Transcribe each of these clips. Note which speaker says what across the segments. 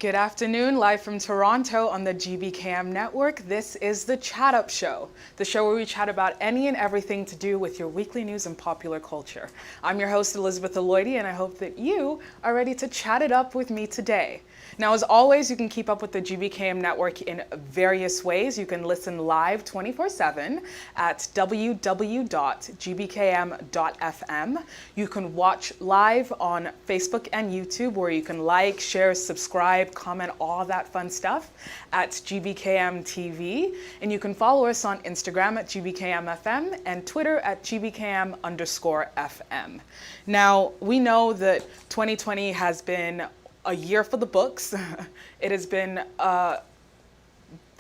Speaker 1: Good afternoon, live from Toronto on the GBKM network. This is the Chatt Up Show, the show where we chat about any and everything to do with your weekly news and popular culture. I'm your host, Elizabeth Eloidy, and I hope that you are ready to chat it up with me today. Now, as always, you can keep up with the GBKM network in various ways. You can listen live 24/7 at www.gbkm.fm. You can watch live on Facebook and YouTube, where you can like, share, subscribe, comment, all that fun stuff at GBKM TV. And you can follow us on Instagram at GBKMFM and Twitter at GBKM_FM. Now, we know that 2020 has been a year for the books. It has been an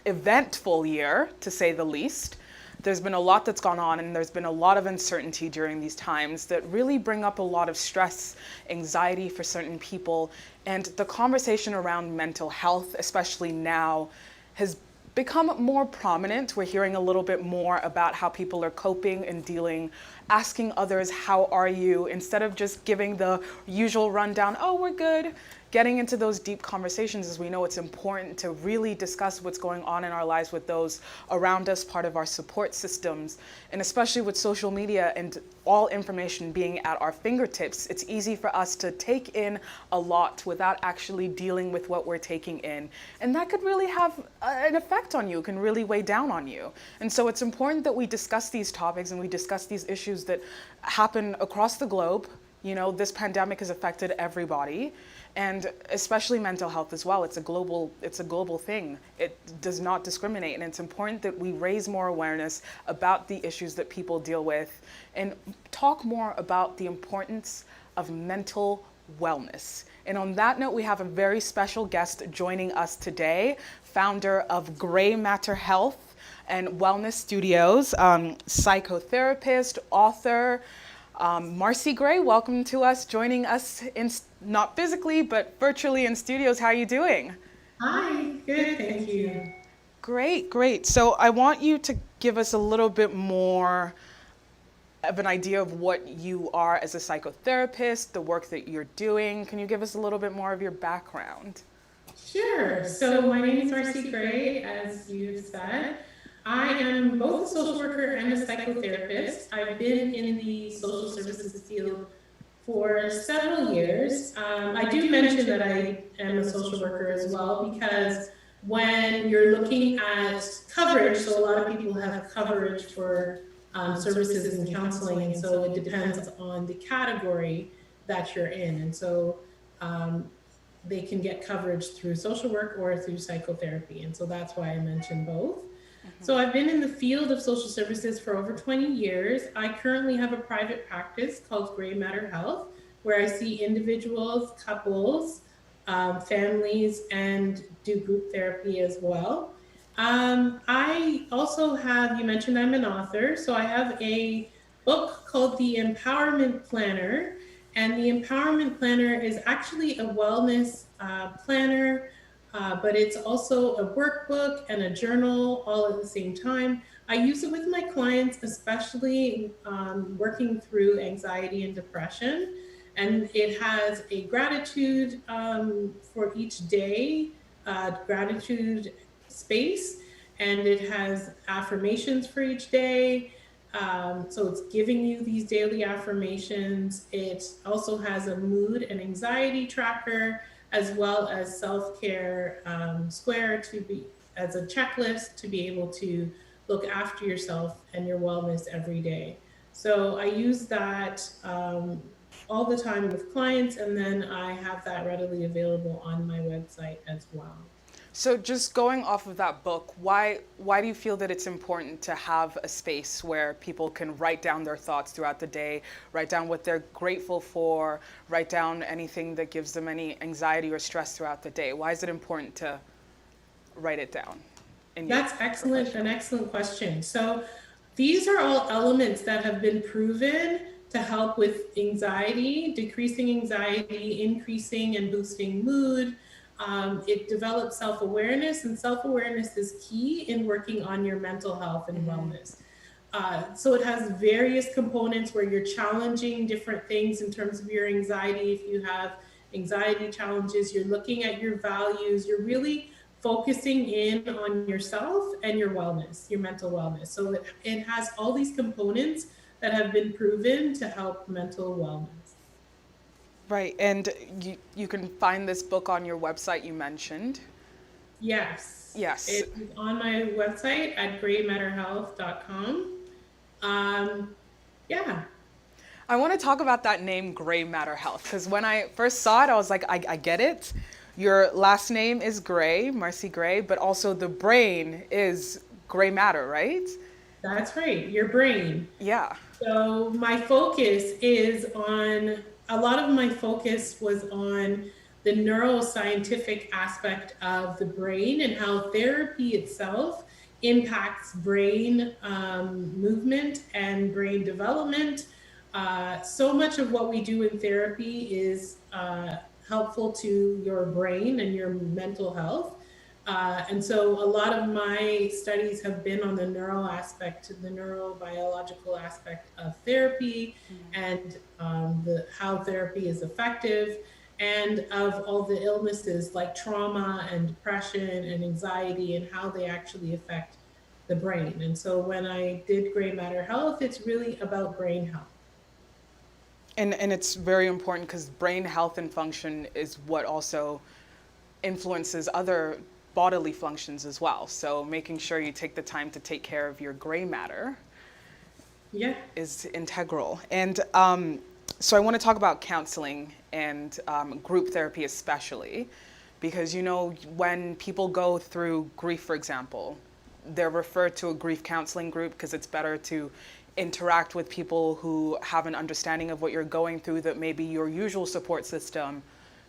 Speaker 1: eventful year, to say the least. There's been a lot that's gone on, and there's been a lot of uncertainty during these times that really bring up a lot of stress, anxiety for certain people. And the conversation around mental health, especially now, has become more prominent. We're hearing a little bit more about how people are coping and dealing, asking others, how are you? Instead of just giving the usual rundown, oh, we're good. Getting into those deep conversations, as we know it's important to really discuss what's going on in our lives with those around us, part of our support systems. And especially with social media and all information being at our fingertips, it's easy for us to take in a lot without actually dealing with what we're taking in. And that could really have an effect on you, can really weigh down on you. And so it's important that we discuss these topics and we discuss these issues that happen across the globe. You know, this pandemic has affected everybody, and especially mental health as well. It's a global thing. It does not discriminate, and it's important that we raise more awareness about the issues that people deal with and talk more about the importance of mental wellness. And on that note, we have a very special guest joining us today, founder of Gray Matter Health and Wellness Studios, psychotherapist, author, Marci Gray. Welcome to us, joining us in not physically, but virtually in studios. How are you doing?
Speaker 2: Hi, good, thank you.
Speaker 1: Great, great. So I want you to give us a little bit more of an idea of what you are as a psychotherapist, the work that you're doing. Can you give us a little bit more of your background?
Speaker 2: Sure. So my name is Marci Gray, as you've said. I am both a social worker and a psychotherapist. I've been in the social services field for several years. I do mention that I am a social worker as well, because when you're looking at coverage, so a lot of people have coverage for services and counseling, and so it depends on the category that you're in. And so they can get coverage through social work or through psychotherapy. And so that's why I mentioned both. So I've been in the field of social services for over 20 years. I currently have a private practice called Gray Matter Health, where I see individuals, couples, families, and do group therapy as well. I also have, you mentioned I'm an author, so I have a book called The Empowerment Planner. And the Empowerment Planner is actually a wellness planner, but it's also a workbook and a journal all at the same time. I use it with my clients, especially working through anxiety and depression. And it has a gratitude for each day, gratitude space, and it has affirmations for each day. So it's giving you these daily affirmations. It also has a mood and anxiety tracker, as well as self-care square to be as a checklist to be able to look after yourself and your wellness every day. So I use that all the time with clients, and then I have that readily available on my website as well.
Speaker 1: So just going off of that book, why do you feel that it's important to have a space where people can write down their thoughts throughout the day, write down what they're grateful for, write down anything that gives them any anxiety or stress throughout the day? Why is it important to write it down?
Speaker 2: That's excellent, an excellent question. So these are all elements that have been proven to help with anxiety, decreasing anxiety, increasing and boosting mood. It develops self-awareness, and self-awareness is key in working on your mental health and wellness. So it has various components where you're challenging different things in terms of your anxiety. If you have anxiety challenges, you're looking at your values, you're really focusing in on yourself and your wellness, your mental wellness. So it has all these components that have been proven to help mental wellness.
Speaker 1: Right. And you can find this book on your website you mentioned.
Speaker 2: Yes,
Speaker 1: Yes.
Speaker 2: it is on my website at graymatterhealth.com. Um, yeah,
Speaker 1: I want to talk about that name, Gray Matter Health, because when I first saw it, I was like, I get it. Your last name is Gray, Marci Gray, but also the brain is gray matter, right?
Speaker 2: that's right, your brain.
Speaker 1: Yeah.
Speaker 2: So my focus is on, a lot of my focus was on the neuroscientific aspect of the brain and how therapy itself impacts brain movement and brain development. So much of what we do in therapy is helpful to your brain and your mental health. And so a lot of my studies have been on the neural aspect, the neurobiological aspect of therapy, and how therapy is effective, and of all the illnesses like trauma and depression and anxiety and how they actually affect the brain. And so when I did Gray Matter Health, it's really about brain health.
Speaker 1: And it's very important because brain health and function is what also influences other bodily functions as well. So making sure you take the time to take care of your gray matter
Speaker 2: Yeah.
Speaker 1: is integral. And so I want to talk about counseling and group therapy especially, because you know when people go through grief, for example, they're referred to a grief counseling group because it's better to interact with people who have an understanding of what you're going through that maybe your usual support system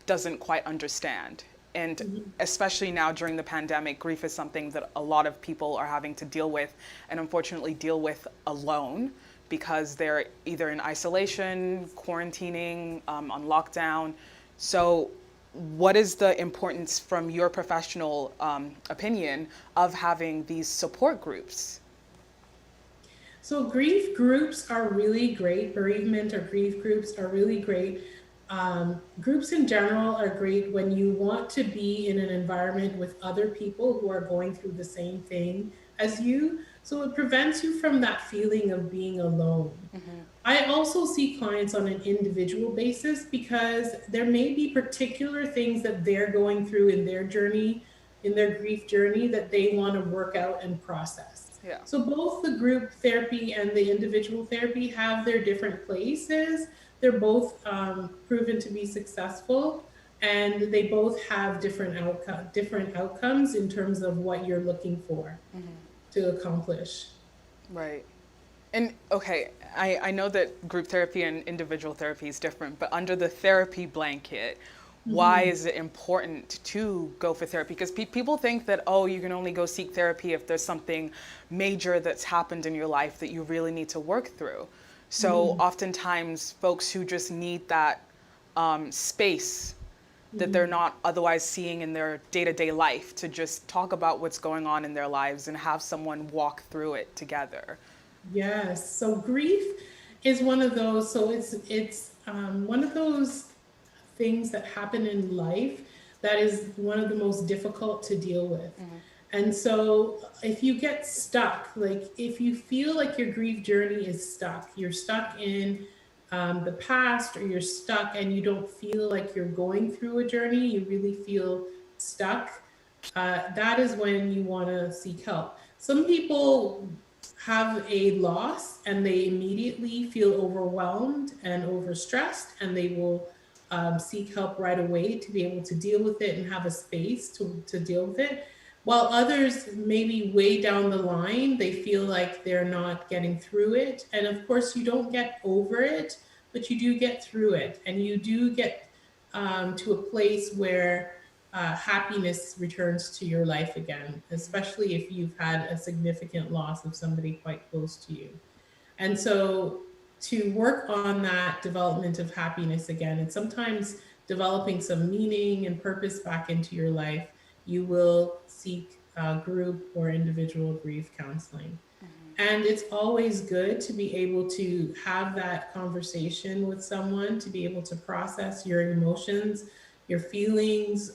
Speaker 1: doesn't quite understand. And especially now during the pandemic, grief is something that a lot of people are having to deal with and unfortunately deal with alone because they're either in isolation, quarantining, on lockdown. So what is the importance from your professional opinion of having these support groups?
Speaker 2: So grief groups are really great. Bereavement or grief groups are really great. Groups in general are great when you want to be in an environment with other people who are going through the same thing as you. So it prevents you from that feeling of being alone. I also see clients on an individual basis because there may be particular things that they're going through in their journey, in their grief journey, that they want to work out and process.
Speaker 1: Yeah.
Speaker 2: So both the group therapy and the individual therapy have their different places. They're both proven to be successful, and they both have different outcomes in terms of what you're looking for to accomplish.
Speaker 1: Right. And okay, I know that group therapy and individual therapy is different, but under the therapy blanket, why
Speaker 2: Mhm.
Speaker 1: is it important to go for therapy? Because people think that, oh, you can only go seek therapy if there's something major that's happened in your life that you really need to work through. So
Speaker 2: Mhm.
Speaker 1: oftentimes, folks who just need that space that they're
Speaker 2: Mhm.
Speaker 1: not otherwise seeing in their day-to-day life to just talk about what's going on in their lives and have someone walk through it together.
Speaker 2: Yes. So grief is one of those. So it's one of those things that happen in life that is one of the most difficult to deal with. And so if you get stuck, like if you feel like your grief journey is stuck, you're stuck in the past, or you're stuck and you don't feel like you're going through a journey, you really feel stuck, that is when you want to seek help. Some people have a loss and they immediately feel overwhelmed and overstressed, and they will seek help right away to be able to deal with it and have a space to deal with it. While others, maybe way down the line, they feel like they're not getting through it. And of course, you don't get over it, but you do get through it. And you do get to a place where happiness returns to your life again, especially if you've had a significant loss of somebody quite close to you. And so to work on that development of happiness again, and sometimes developing some meaning and purpose back into your life, you will seek group or individual grief counseling. And it's always good to be able to have that conversation with someone, to be able to process your emotions, your feelings,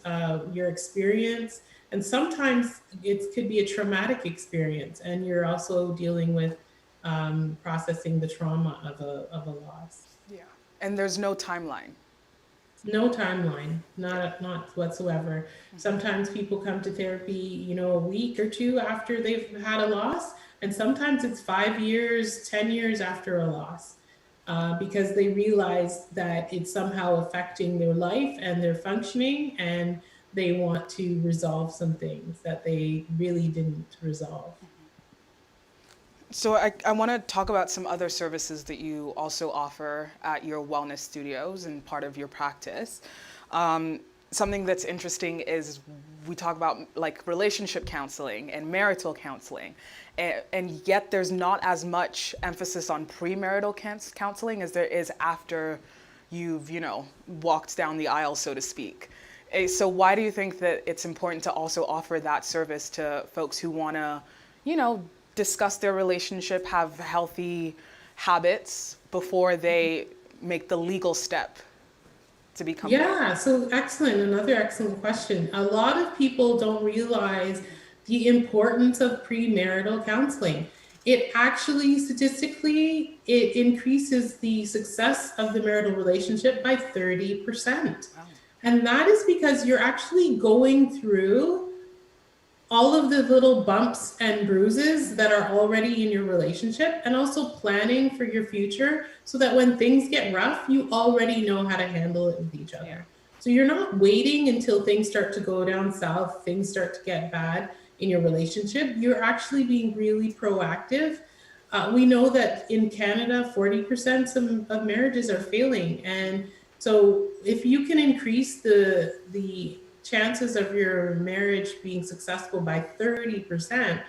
Speaker 2: your experience. And sometimes it could be a traumatic experience, and you're also dealing with processing the trauma of a loss.
Speaker 1: Yeah. And there's no timeline.
Speaker 2: No timeline,
Speaker 1: Yeah.
Speaker 2: not whatsoever. Sometimes people come to therapy, a week or two after they've had a loss, and sometimes it's 5 years, 10 years after a loss, because they realize that it's somehow affecting their life and their functioning, and they want to resolve some things that they really didn't resolve.
Speaker 1: So I want to talk about some other services that you also offer at your wellness studios and part of your practice. Um, Something that's interesting is we talk about like relationship counseling and marital counseling, and yet there's not as much emphasis on premarital counseling as there is after you've, walked down the aisle, so to speak. So why do you think that it's important to also offer that service to folks who want to, you know, discuss their relationship, have healthy habits before they make the legal step to become married?
Speaker 2: Yeah, so excellent. Another excellent question. A lot of people don't realize the importance of premarital counseling. It actually, statistically, it increases the success of the marital relationship by 30%.
Speaker 1: Wow.
Speaker 2: And that is because you're actually going through all of the little bumps and bruises that are already in your relationship, and also planning for your future so that when things get rough, you already know how to handle it with each
Speaker 1: Yeah.
Speaker 2: other. So you're not waiting until things start to go down south, things start to get bad in your relationship. You're actually being really proactive. We know that in Canada, 40% of marriages are failing. And so if you can increase the chances of your marriage being successful by 30%,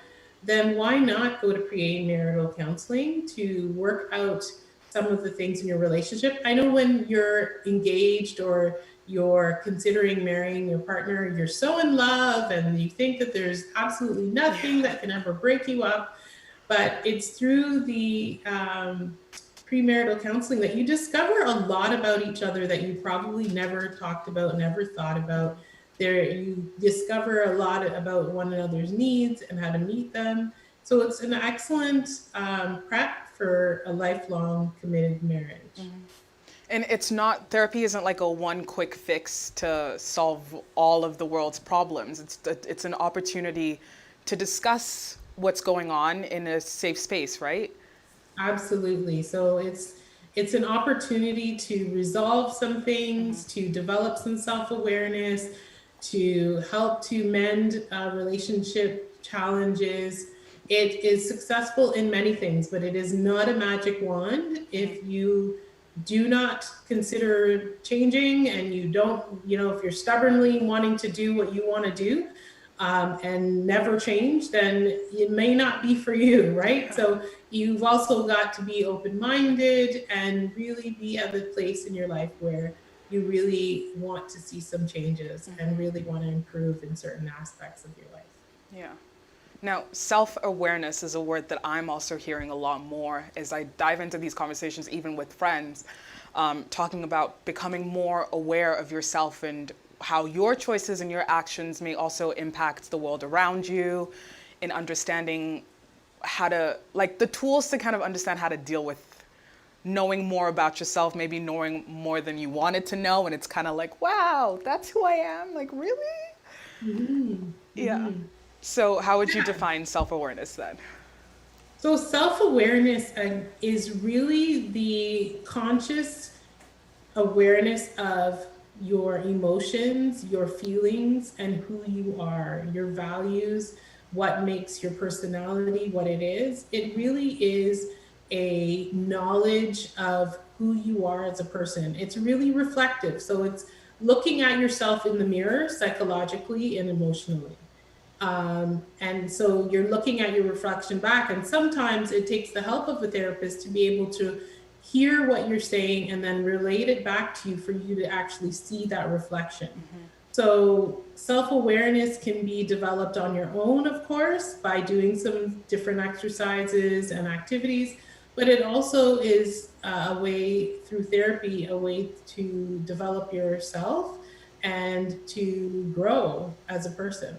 Speaker 2: then why not go to premarital counseling to work out some of the things in your relationship? I know when you're engaged or you're considering marrying your partner, you're so in love and you think that there's absolutely nothing
Speaker 1: Yeah.
Speaker 2: that can ever break you up. But it's through the premarital counseling that you discover a lot about each other that you probably never talked about, never thought about. There, you discover a lot about one another's needs and how to meet them. So it's an excellent prep for a lifelong committed marriage.
Speaker 1: And it's not, therapy isn't like a one quick fix to solve all of the world's problems. It's an opportunity to discuss what's going on in a safe space, right?
Speaker 2: Absolutely. So it's an opportunity to resolve some things, to develop some self-awareness, to help to mend relationship challenges. It is successful in many things, but it is not a magic wand. If you do not consider changing and you don't, if you're stubbornly wanting to do what you want to do, and never change, then it may not be for you, right? So you've also got to be open-minded and really be at the place in your life where you really want to see some changes and really want to improve in certain aspects of your life.
Speaker 1: Yeah. Now, self-awareness is a word that I'm also hearing a lot more as I dive into these conversations, even with friends, talking about becoming more aware of yourself and how your choices and your actions may also impact the world around you, in understanding how to, like the tools to kind of understand how to deal with knowing more about yourself, maybe knowing more than you wanted to know. And it's kind of like, wow, that's who I am. Like, really?
Speaker 2: Mm-hmm.
Speaker 1: Yeah.
Speaker 2: Mm-hmm.
Speaker 1: So how would you
Speaker 2: Yeah.
Speaker 1: define self-awareness then?
Speaker 2: So self-awareness is really the conscious awareness of your emotions, your feelings, and who you are, your values, what makes your personality what it is. It really is a knowledge of who you are as a person. It's really reflective. So it's looking at yourself in the mirror psychologically and emotionally. And so you're looking at your reflection back, and sometimes it takes the help of a therapist to be able to hear what you're saying and then relate it back to you for you to actually see that reflection. So self-awareness can be developed on your own, of course, by doing some different exercises and activities, but it also is a way through therapy, a way to develop yourself and to grow as a person.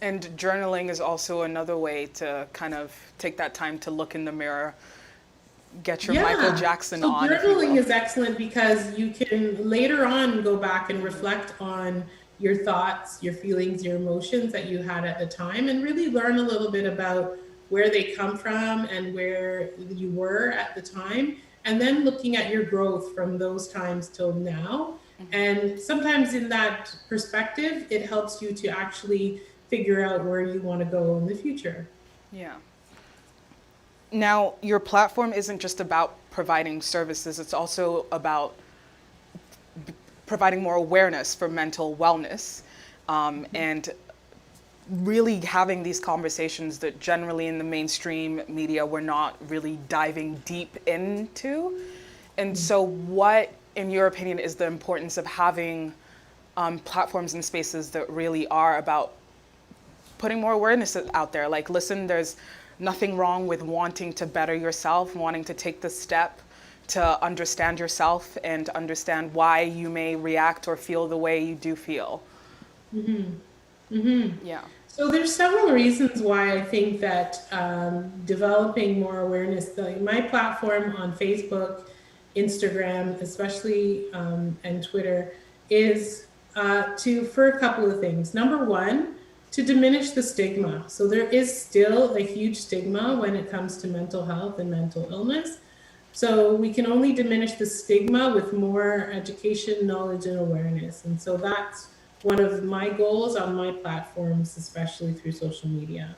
Speaker 1: And journaling is also another way to kind of take that time to look in the mirror, get your Michael
Speaker 2: Yeah.
Speaker 1: Jackson
Speaker 2: So
Speaker 1: on, if you
Speaker 2: journaling
Speaker 1: will.
Speaker 2: is excellent because you can later on go back and reflect on your thoughts, your feelings, your emotions that you had at the time and really learn a little bit about where they come from and where you were at the time. And then looking at your growth from those times till now. And sometimes in that perspective, it helps you to actually figure out where you want to go in the future.
Speaker 1: Yeah. Now, your platform isn't just about providing services, it's also about providing more awareness for mental wellness, and really having these conversations that generally in the mainstream media we're not really diving deep into. And so, what, in your opinion, is the importance of having platforms and spaces that really are about putting more awareness out there? Like, listen, there's nothing wrong with wanting to better yourself, wanting to take the step to understand yourself and understand why you may react or feel the way you do feel. Yeah.
Speaker 2: So there's several reasons why I think that developing more awareness, like my platform on Facebook, Instagram, especially, and Twitter, is to for a couple of things. Number one, to diminish the stigma. So there is still a huge stigma when it comes to mental health and mental illness. So we can only diminish the stigma with more education, knowledge, and awareness. And so that's one of my goals on my platforms, especially through social media.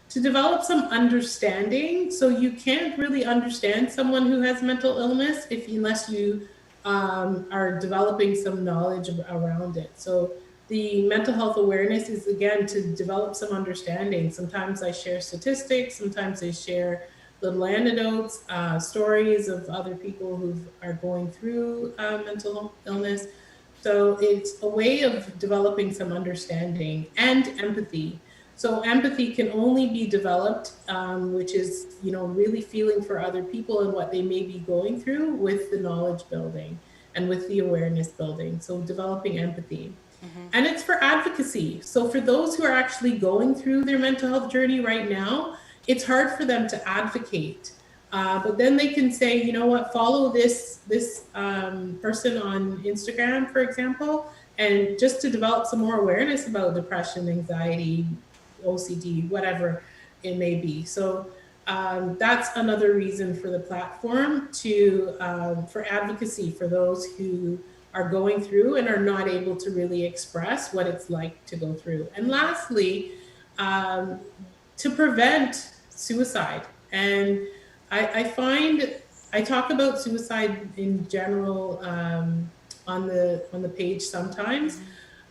Speaker 2: To develop some understanding. So you can't really understand someone who has mental illness if unless you are developing some knowledge around it. So the mental health awareness is again to develop some understanding. Sometimes I share statistics, sometimes I share little anecdotes, stories of other people who are going through mental illness. So it's a way of developing some understanding and empathy. So empathy can only be developed, which is really feeling for other people and what they may be going through with the knowledge building and with the awareness building. So developing empathy. And it's for advocacy. So for those who are actually going through their mental health journey right now, it's hard for them to advocate. But then they can say, you know what, follow this person on Instagram, for example, and just to develop some more awareness about depression, anxiety, OCD, whatever it may be. So that's another reason for the platform to for advocacy for those who are going through and are not able to really express what it's like to go through. And lastly, um, to prevent suicide. And I find I talk about suicide in general on the page sometimes,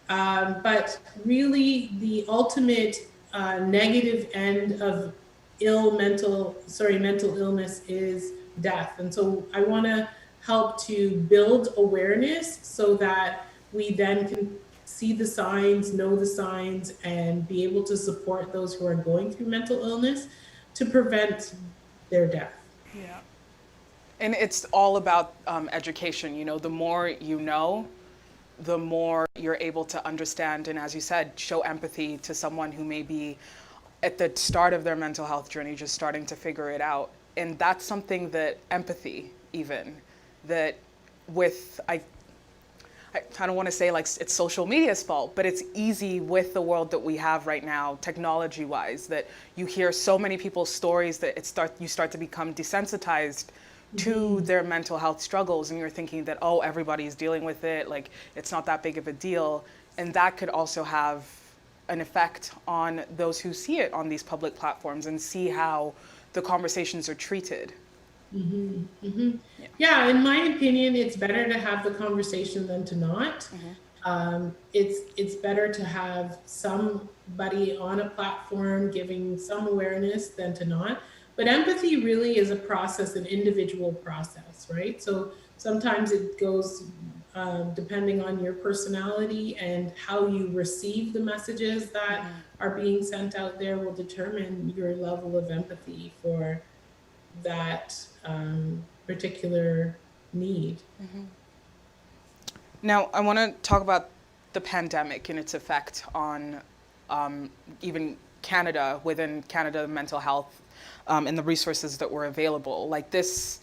Speaker 2: but really the ultimate negative end of mental illness is death. And so I want to help to build awareness so that we then can see the signs, know the signs, and be able to support those who are going through mental illness to prevent their death.
Speaker 1: Yeah. And it's all about education. You know, the more you know, the more you're able to understand and, as you said, show empathy to someone who may be at the start of their mental health journey, just starting to figure it out. And that's something that empathy, even, that with, I don't want to say like it's social media's fault, but it's easy with the world that we have right now, technology-wise, that you hear so many people's stories that you start to become desensitized to their mental health struggles, and you're thinking that, oh, everybody's dealing with it, like it's not that big of a deal. And that could also have an effect on those who see it on these public platforms and see how the conversations are treated.
Speaker 2: Yeah, in my opinion, it's better to have the conversation than to not. It's better to have somebody on a platform giving some awareness than to not. But empathy really is a process, an individual process, right? So sometimes it goes depending on your personality and how you receive the messages that are being sent out there, will determine your level of empathy for that particular need.
Speaker 1: Now, I want to talk about the pandemic and its effect on even Canada, within Canada mental health, and the resources that were available. Like this,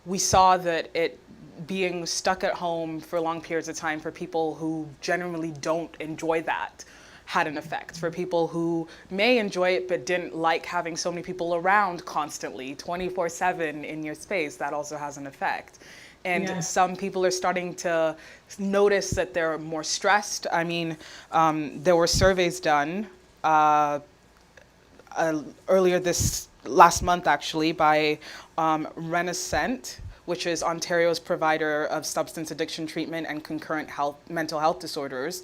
Speaker 1: we saw that it being stuck at home for long periods of time for people who generally don't enjoy that had an effect. For people who may enjoy it but didn't like having so many people around constantly, 24/7 in your space, that also has an effect. And
Speaker 2: Yeah.
Speaker 1: some people are starting to notice that they're more stressed. I mean, there were surveys done earlier this last month, actually, by Renaissance, which is Ontario's provider of substance addiction treatment and concurrent mental health disorders.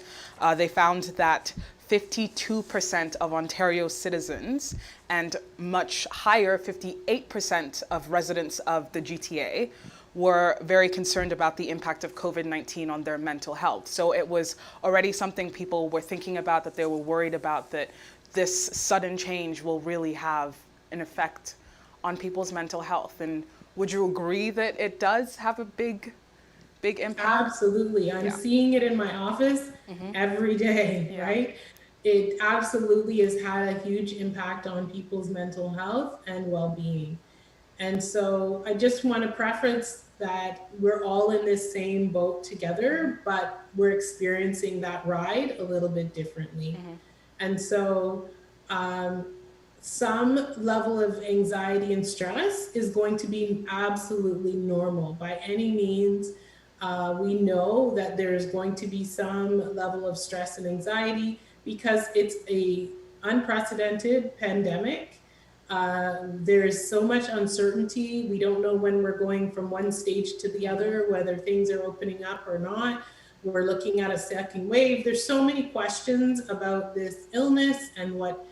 Speaker 1: They found that 52% of Ontario citizens and much higher, 58% of residents of the GTA were very concerned about the impact of COVID-19 on their mental health. So it was already something people were thinking about, that they were worried about, that this sudden change will really have an effect on people's mental health. And would you agree that it does have a big impact?
Speaker 2: Absolutely. I'm
Speaker 1: Yeah.
Speaker 2: seeing it in my office every day,
Speaker 1: Yeah.
Speaker 2: right? It absolutely has had a huge impact on people's mental health and well-being. And so I just want to preference that we're all in this same boat together, but we're experiencing that ride a little bit differently. And so some level of anxiety and stress is going to be absolutely normal. By any means, we know that there's going to be some level of stress and anxiety because it's a unprecedented pandemic. There's so much uncertainty. We don't know when we're going from one stage to the other, whether things are opening up or not. We're looking at a second wave. There's so many questions about this illness and what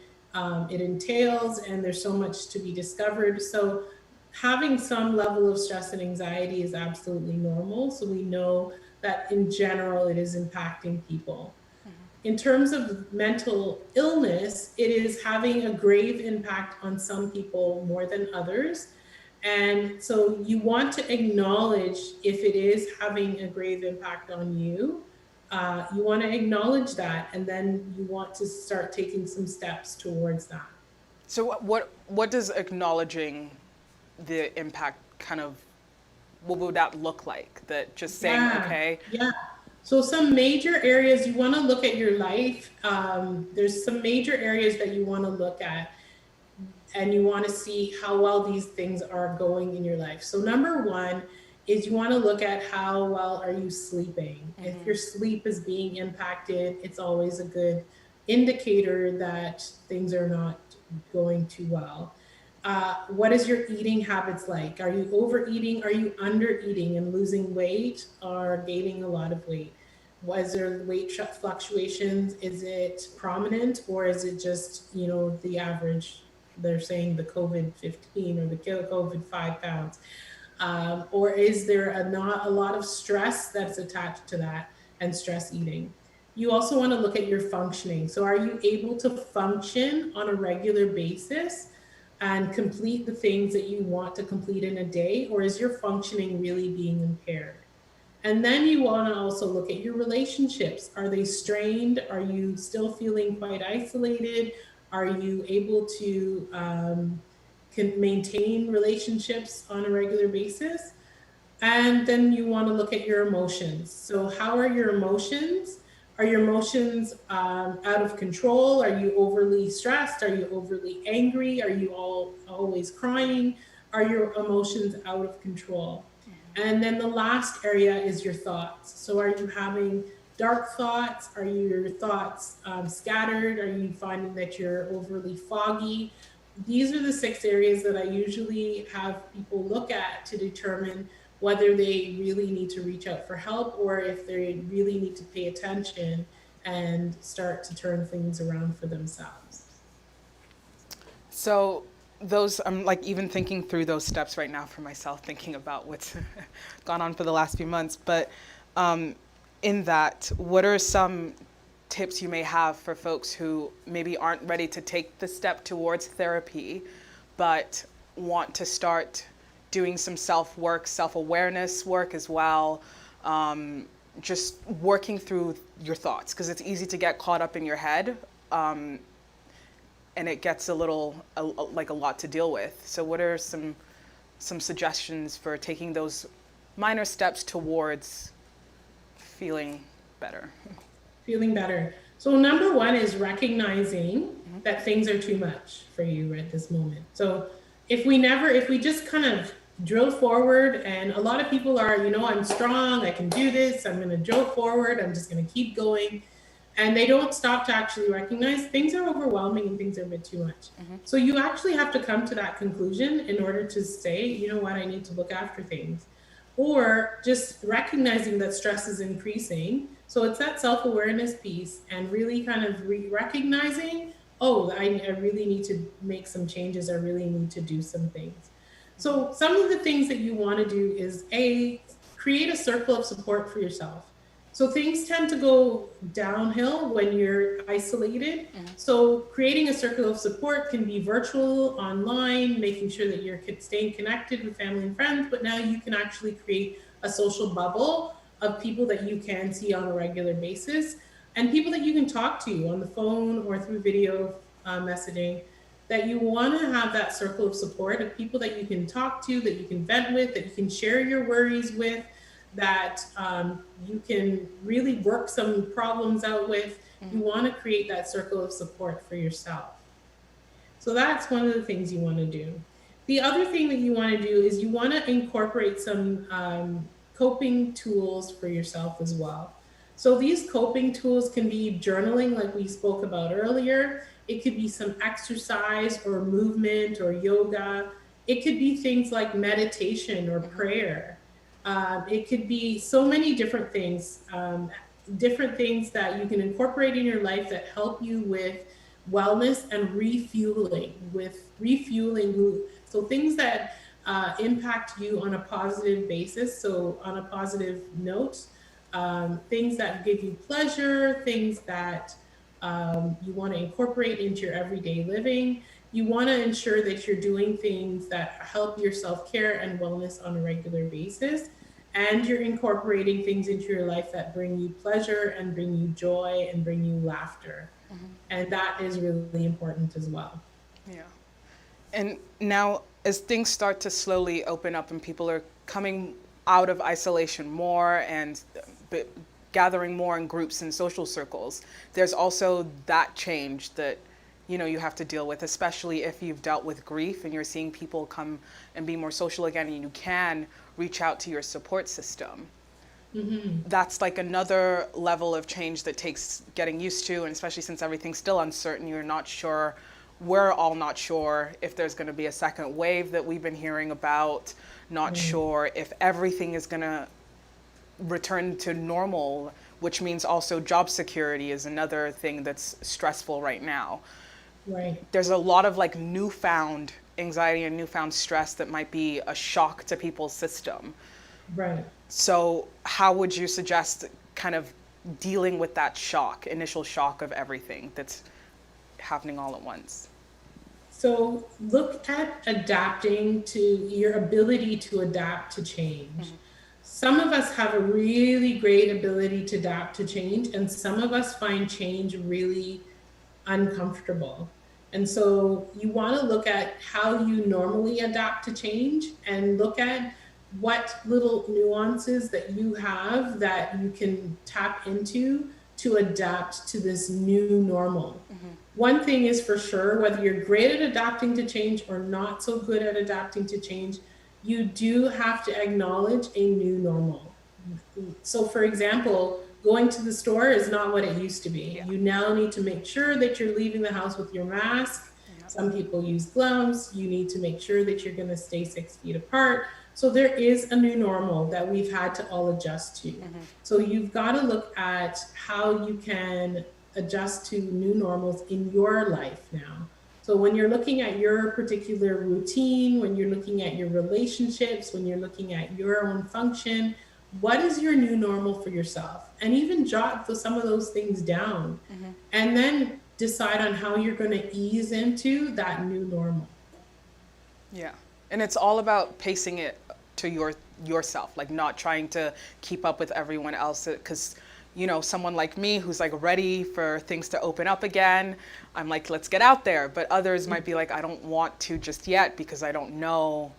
Speaker 2: it entails, and there's so much to be discovered. So having some level of stress and anxiety is absolutely normal. So we know that in general, it is impacting people. In terms of mental illness, it is having a grave impact on some people more than others. And so you want to acknowledge if it is having a grave impact on you. You want to acknowledge that, and then you want to start taking some steps towards that.
Speaker 1: So what does acknowledging the impact kind of, what would that look like? That just saying,
Speaker 2: Yeah,
Speaker 1: okay,
Speaker 2: yeah. So some major areas you want to look at your life. There's some major areas that you want to look at, and you want to see how well these things are going in your life. So number one is you want to look at how well are you sleeping. If your sleep is being impacted, it's always a good indicator that things are not going too well. What is your eating habits like? Are you overeating? Are you undereating and losing weight or gaining a lot of weight? Was there weight fluctuations? Is it prominent, or is it just, the average? They're saying the COVID-15 or the COVID 5 pounds. Or is there not a lot of stress that's attached to that and stress eating? You also want to look at your functioning. So are you able to function on a regular basis and complete the things that you want to complete in a day, or is your functioning really being impaired? And then you want to also look at your relationships. Are they strained? Are you still feeling quite isolated? Are you able to can maintain relationships on a regular basis? And then you want to look at your emotions. So how are your emotions? Are your emotions out of control? Are you overly stressed? Are you overly angry? Are you always crying? Are your emotions out of control? And then the last area is your thoughts. So are you having dark thoughts? Are your thoughts scattered? Are you finding that you're overly foggy? These are the 6 areas that I usually have people look at to determine whether they really need to reach out for help or if they really need to pay attention and start to turn things around for themselves.
Speaker 1: so those, I'm like even thinking through those steps right now for myself, thinking about what's gone on for the last few months. But In that, what are some tips you may have for folks who maybe aren't ready to take the step towards therapy, but want to start doing some self-work, self-awareness work as well, just working through your thoughts, because it's easy to get caught up in your head, and it gets a like a lot to deal with. So what are some suggestions for taking those minor steps towards feeling better?
Speaker 2: Feeling better. So number one is recognizing that things are too much for you at this moment. So if we just kind of drill forward, and a lot of people are, I'm strong, I can do this, I'm going to drill forward, I'm just going to keep going. And they don't stop to actually recognize things are overwhelming and things are a bit too much. So you actually have to come to that conclusion in order to say, you know what, I need to look after things. Or just recognizing that stress is increasing. So it's that self-awareness piece, and really kind of recognizing, oh, I really need to make some changes. I really need to do some things. So some of the things that you want to do is create a circle of support for yourself. So things tend to go downhill when you're isolated. So creating a circle of support can be virtual, online, making sure that you're staying connected with family and friends, but now you can actually create a social bubble of people that you can see on a regular basis, and people that you can talk to on the phone or through video messaging, that you want to have that circle of support of people that you can talk to, that you can vent with, that you can share your worries with, that you can really work some problems out with. You want to create that circle of support for yourself. So that's one of the things you want to do. The other thing that you want to do is you want to incorporate some coping tools for yourself as well. So these coping tools can be journaling, like we spoke about earlier. It could be some exercise or movement or yoga. It could be things like meditation or prayer. It could be so many different things that you can incorporate in your life that help you with wellness and refueling. So things that impact you on a positive basis, so on a positive note, things that give you pleasure, things that you want to incorporate into your everyday living. You want to ensure that you're doing things that help your self-care and wellness on a regular basis, and you're incorporating things into your life that bring you pleasure and bring you joy and bring you laughter. And that is really important as well.
Speaker 1: Yeah. And now, as things start to slowly open up and people are coming out of isolation more and gathering more in groups and social circles, there's also that change that you have to deal with, especially if you've dealt with grief and you're seeing people come and be more social again, and you can reach out to your support system. That's like another level of change that takes getting used to, and especially since everything's still uncertain, we're all not sure if there's going to be a second wave that we've been hearing about, not sure if everything is going to return to normal, which means also job security is another thing that's stressful right now.
Speaker 2: Right.
Speaker 1: There's a lot of like newfound anxiety and newfound stress that might be a shock to people's system.
Speaker 2: Right.
Speaker 1: So how would you suggest kind of dealing with that initial shock of everything that's happening all at once?
Speaker 2: So look at adapting to your ability to adapt to change. Some of us have a really great ability to adapt to change, and some of us find change really uncomfortable. And so you want to look at how you normally adapt to change, and look at what little nuances that you have that you can tap into to adapt to this new normal. One thing is for sure, whether you're great at adapting to change or not so good at adapting to change, you do have to acknowledge a new normal. So for example, going to the store is not what it used to be.
Speaker 1: Yeah.
Speaker 2: You now need to make sure that you're leaving the house with your mask. Some people use gloves. You need to make sure that you're going to stay 6 feet apart. So there is a new normal that we've had to all adjust to. So you've got to look at how you can adjust to new normals in your life now. So when you're looking at your particular routine, when you're looking at your relationships, when you're looking at your own function, what is your new normal for yourself? And even jot some of those things down, and then decide on how you're going to ease into that new normal.
Speaker 1: Yeah. And it's all about pacing it to yourself, like not trying to keep up with everyone else. Because, someone like me who's like ready for things to open up again, I'm like, let's get out there. But others might be like, I don't want to just yet because I don't know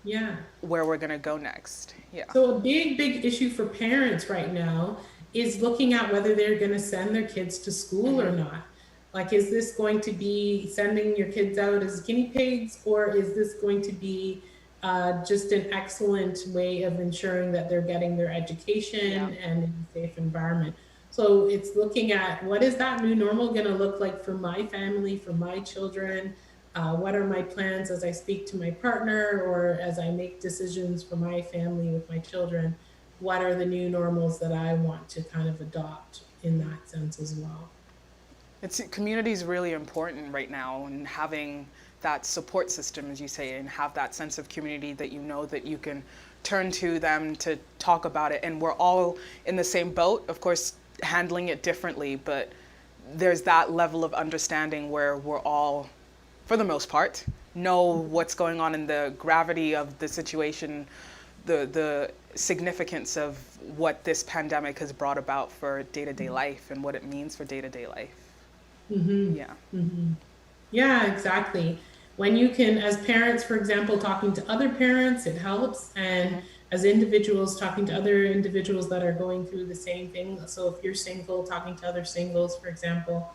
Speaker 2: Yeah.
Speaker 1: where we're going to go next. Yeah.
Speaker 2: So a big issue for parents right now is looking at whether they're going to send their kids to school or not. Like, is this going to be sending your kids out as guinea pigs, or is this going to be just an excellent way of ensuring that they're getting their education and in a safe environment? So it's looking at, what is that new normal going to look like for my family, for my children? What are my plans as I speak to my partner, or as I make decisions for my family with my children? What are the new normals that I want to kind of adopt in that sense as well?
Speaker 1: Community is really important right now, and having that support system, as you say, and have that sense of community that that you can turn to them to talk about it. And we're all in the same boat, of course, handling it differently, but there's that level of understanding where we're all, for the most part, know what's going on in the gravity of the situation, the significance of what this pandemic has brought about for day-to-day life and what it means for day-to-day life. Yeah.
Speaker 2: Yeah, exactly. When you can, as parents, for example, talking to other parents, it helps. And as individuals, talking to other individuals that are going through the same thing. So if you're single, talking to other singles, for example,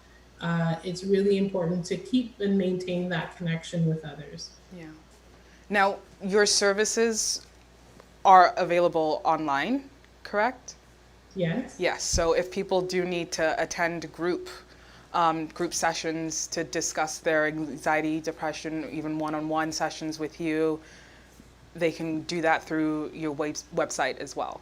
Speaker 2: it's really important to keep and maintain that connection with others.
Speaker 1: Yeah. Now, your services are available online, correct?
Speaker 2: Yes.
Speaker 1: Yes. So if people do need to attend group sessions to discuss their anxiety, depression, even one-on-one sessions with you, they can do that through your website as well.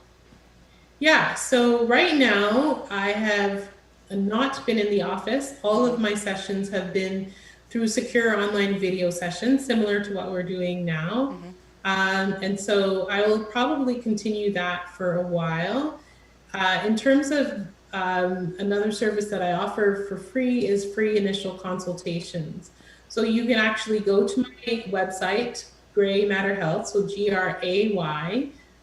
Speaker 2: Yeah, so right now I have not been in the office. All of my sessions have been through secure online video sessions, similar to what we're doing now. And so I will probably continue that for a while. In terms of another service that I offer for free is free initial consultations. So you can actually go to my website, Gray Matter Health, so GRAY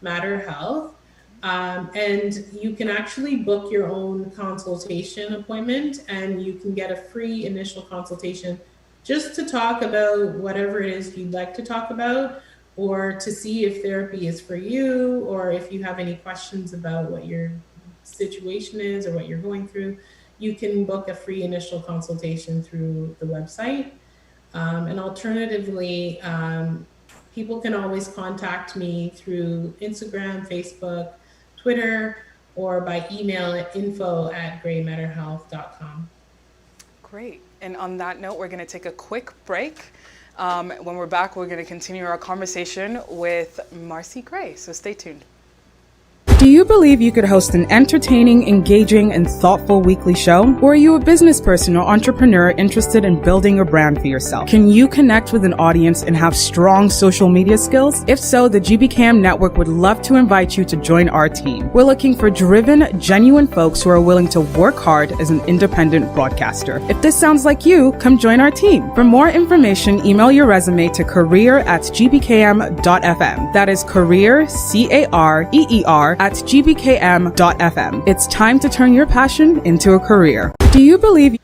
Speaker 2: Matter Health, and you can actually book your own consultation appointment, and you can get a free initial consultation just to talk about whatever it is you'd like to talk about, or to see if therapy is for you, or if you have any questions about what your situation is or what you're going through. You can book a free initial consultation through the website. And alternatively, people can always contact me through Instagram, Facebook, Twitter, or by email at info@graymatterhealth.com.
Speaker 1: Great. And on that note, we're going to take a quick break. When we're back, we're going to continue our conversation with Marci Gray. So stay tuned. Do you believe you could host an entertaining, engaging, and thoughtful weekly show? Or are you a business person or entrepreneur interested in building a brand for yourself? Can you connect with an audience and have strong social media skills? If so, the GBCAM Network would love to invite you to join our team. We're looking for driven, genuine folks who are willing to work hard as an independent broadcaster. If this sounds like you, come join our team. For more information, email your resume to career@gbkm.fm. That is career, CAREER, at gbkm.fm. It's time to turn your passion into a career. Do you believe...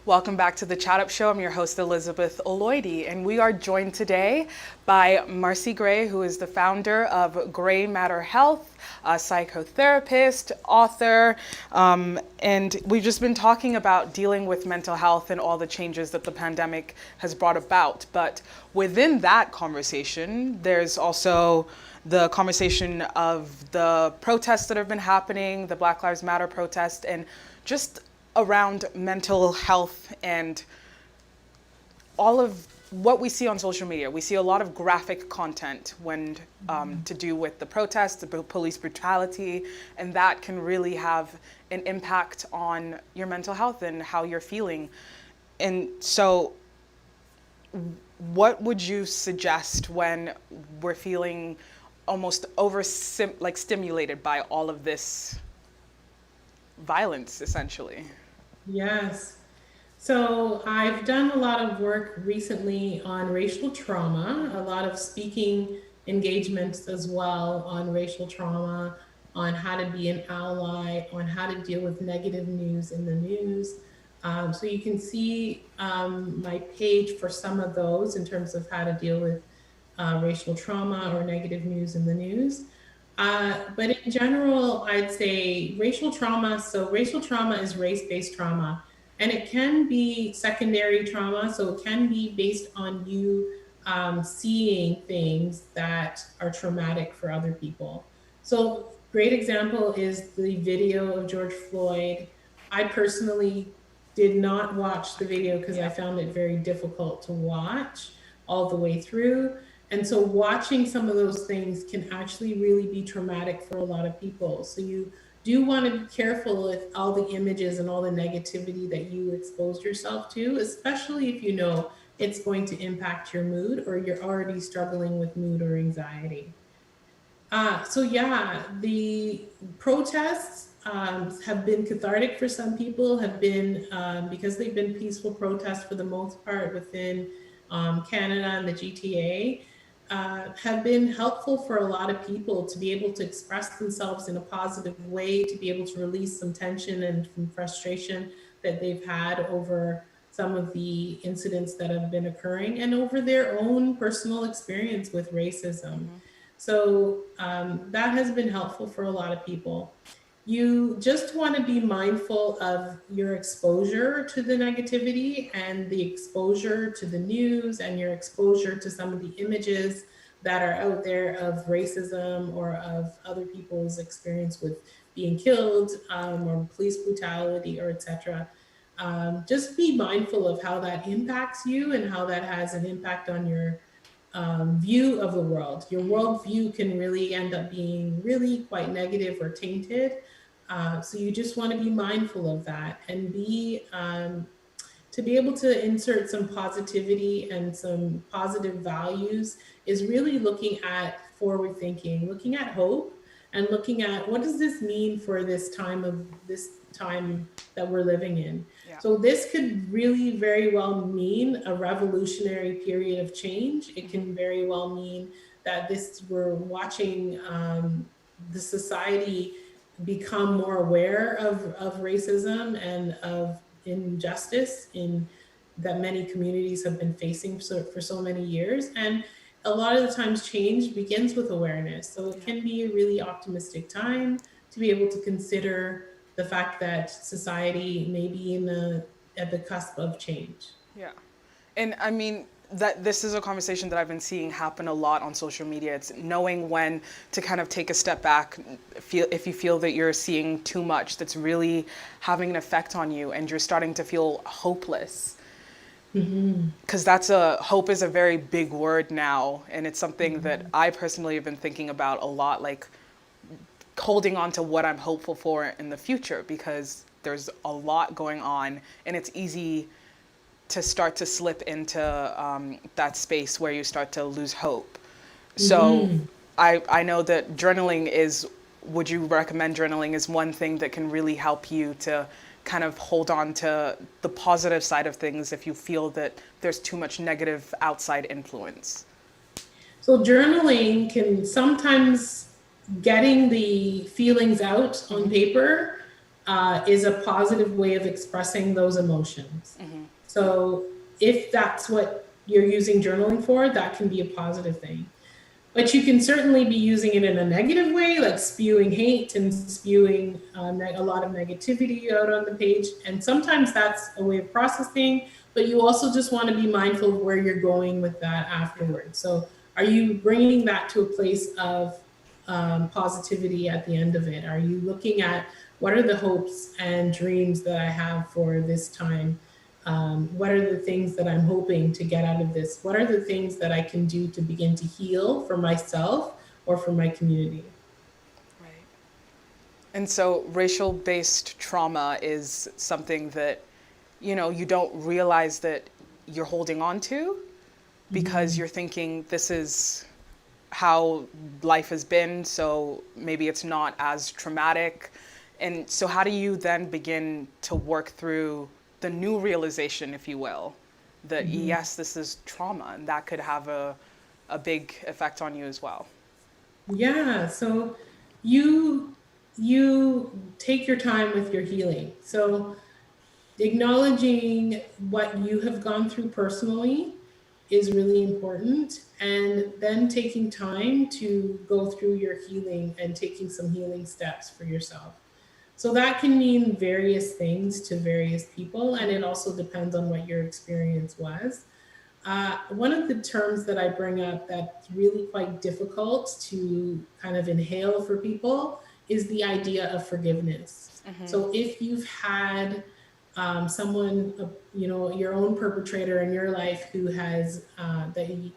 Speaker 1: Welcome back to the Chatt Up Show. I'm your host, Elizabeth Oloidi, and we are joined today by Marci Gray, who is the founder of Gray Matter Health, a psychotherapist, author, and we've just been talking about dealing with mental health and all the changes that the pandemic has brought about. But within that conversation, there's also the conversation of the protests that have been happening, the Black Lives Matter protest, and just around mental health and all of what we see on social media. We see a lot of graphic content when to do with the protests, the police brutality, and that can really have an impact on your mental health and how you're feeling. And so what would you suggest when we're feeling almost stimulated by all of this violence, essentially.
Speaker 2: Yes. So I've done a lot of work recently on racial trauma, a lot of speaking engagements as well on racial trauma, on how to be an ally, on how to deal with negative news in the news. So you can see my page for some of those in terms of how to deal with racial trauma or negative news in the news. But in general, I'd say racial trauma. So racial trauma is race-based trauma, and it can be secondary trauma. So it can be based on you seeing things that are traumatic for other people. So great example is the video of George Floyd. I personally did not watch the video because I
Speaker 1: Yeah.
Speaker 2: found it very difficult to watch all the way through. And so watching some of those things can actually really be traumatic for a lot of people. So you do want to be careful with all the images and all the negativity that you exposed yourself to, especially if you know it's going to impact your mood or you're already struggling with mood or anxiety. So yeah, the protests have been cathartic for some people, have been because they've been peaceful protests for the most part within Canada and the GTA, have been helpful for a lot of people to be able to express themselves in a positive way, to be able to release some tension and some frustration that they've had over some of the incidents that have been occurring and over their own personal experience with racism. So that has been helpful for a lot of people. You just want to be mindful of your exposure to the negativity and the exposure to the news and your exposure to some of the images that are out there of racism or of other people's experience with being killed or police brutality or etc. Just be mindful of how that impacts you and how that has an impact on your view of the world. Your worldview can really end up being really quite negative or tainted. So you just want to be mindful of that and be to be able to insert some positivity and some positive values is really looking at forward thinking, looking at hope, and looking at what does this mean for this time that we're living in.
Speaker 1: Yeah.
Speaker 2: So this could really very well mean a revolutionary period of change. It can very well mean that this we're watching the society become more aware of racism and of injustice in that many communities have been facing for so many years. And a lot of the times change begins with awareness. So it can be a really optimistic time to be able to consider the fact that society may be at the cusp of change.
Speaker 1: Yeah. And I mean, that this is a conversation that I've been seeing happen a lot on social media. It's knowing when to kind of take a step back, if you feel that you're seeing too much that's really having an effect on you and you're starting to feel hopeless. Because hope is a very big word now, and it's something that I personally have been thinking about a lot, like holding on to what I'm hopeful for in the future, because there's a lot going on and it's easy to start to slip into that space where you start to lose hope. So I know that would you recommend journaling is one thing that can really help you to kind of hold on to the positive side of things if you feel that there's too much negative outside influence?
Speaker 2: So journaling can sometimes getting the feelings out on paper is a positive way of expressing those emotions. So if that's what you're using journaling for, that can be a positive thing. But you can certainly be using it in a negative way, like spewing hate and spewing a lot of negativity out on the page. And sometimes that's a way of processing, but you also just want to be mindful of where you're going with that afterwards. So are you bringing that to a place of positivity at the end of it? Are you looking at what are the hopes and dreams that I have for this time? What are the things that I'm hoping to get out of this? What are the things that I can do to begin to heal for myself or for my community?
Speaker 1: Right. And so racial-based trauma is something that, you don't realize that you're holding on to because you're thinking this is how life has been, so maybe it's not as traumatic. And so how do you then begin to work through the new realization, if you will, that yes, this is trauma and that could have a big effect on you as well?
Speaker 2: Yeah, so you you take your time with your healing. So acknowledging what you have gone through personally is really important, and then taking time to go through your healing and taking some healing steps for yourself. So that can mean various things to various people, and it also depends on what your experience was. One of the terms that I bring up that's really quite difficult to kind of inhale for people is the idea of forgiveness. So if you've had someone, your own perpetrator in your life who has,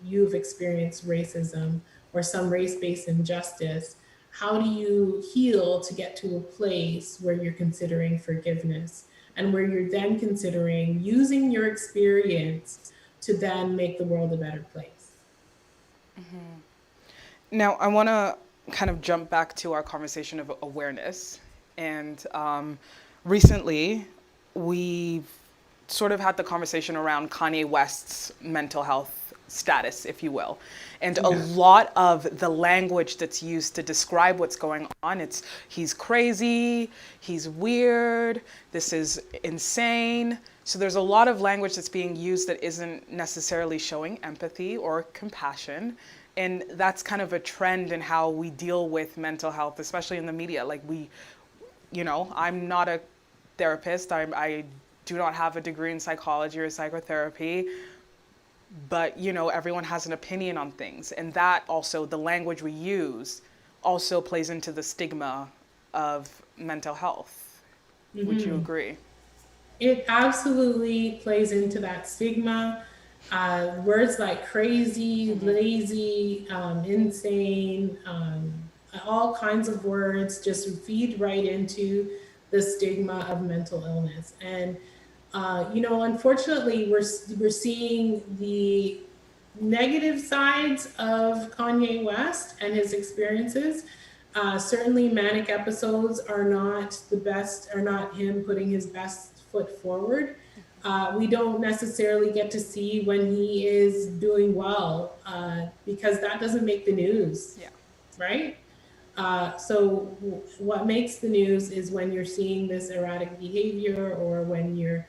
Speaker 2: you've experienced racism or some race-based injustice, how do you heal to get to a place where you're considering forgiveness and where you're then considering using your experience to then make the world a better place?
Speaker 1: Now, I want to kind of jump back to our conversation of awareness. And recently, we've sort of had the conversation around Kanye West's mental health status, if you will. And a lot of the language that's used to describe what's going on, it's he's crazy, he's weird, this is insane. So there's a lot of language that's being used that isn't necessarily showing empathy or compassion. And that's kind of a trend in how we deal with mental health, especially in the media. Like I'm not a therapist. I do not have a degree in psychology or psychotherapy, but everyone has an opinion on things. And that also, the language we use also plays into the stigma of mental health. Would you agree?
Speaker 2: It absolutely plays into that stigma. Words like crazy, lazy, insane, all kinds of words just feed right into the stigma of mental illness. And unfortunately, we're seeing the negative sides of Kanye West and his experiences. Certainly, manic episodes are not the best, are not him putting his best foot forward. We don't necessarily get to see when he is doing well, because that doesn't make the news,
Speaker 1: Yeah.
Speaker 2: right? So what makes the news is when you're seeing this erratic behavior, or when you're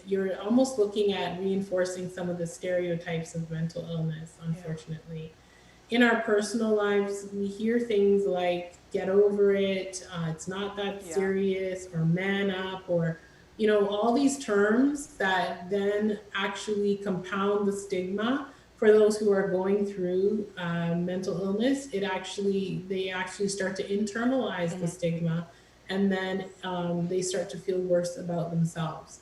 Speaker 2: you're almost looking at reinforcing some of the stereotypes of mental illness, unfortunately. In our personal lives, we hear things like "get over it," "it's not that serious," or "man up," or all these terms that then actually compound the stigma for those who are going through mental illness. They actually start to internalize the stigma, and then they start to feel worse about themselves.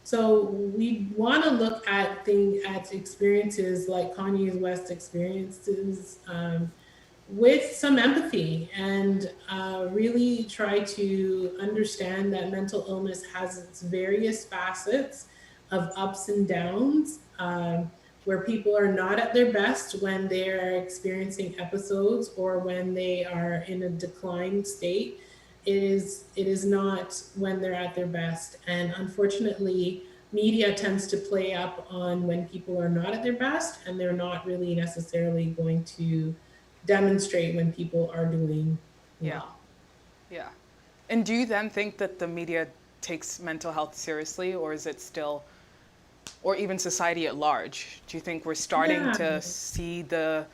Speaker 2: So we want to look at experiences like Kanye West experiences, with some empathy, and really try to understand that mental illness has its various facets of ups and downs, where people are not at their best when they are experiencing episodes, or when they are in a decline state. It is not when they're at their best. And unfortunately, media tends to play up on when people are not at their best, and they're not really necessarily going to demonstrate when people are doing
Speaker 1: Yeah.
Speaker 2: well.
Speaker 1: Yeah. And do you then think that the media takes mental health seriously, or is it still, or even society at large? Do you think we're starting
Speaker 2: Yeah.
Speaker 1: to see the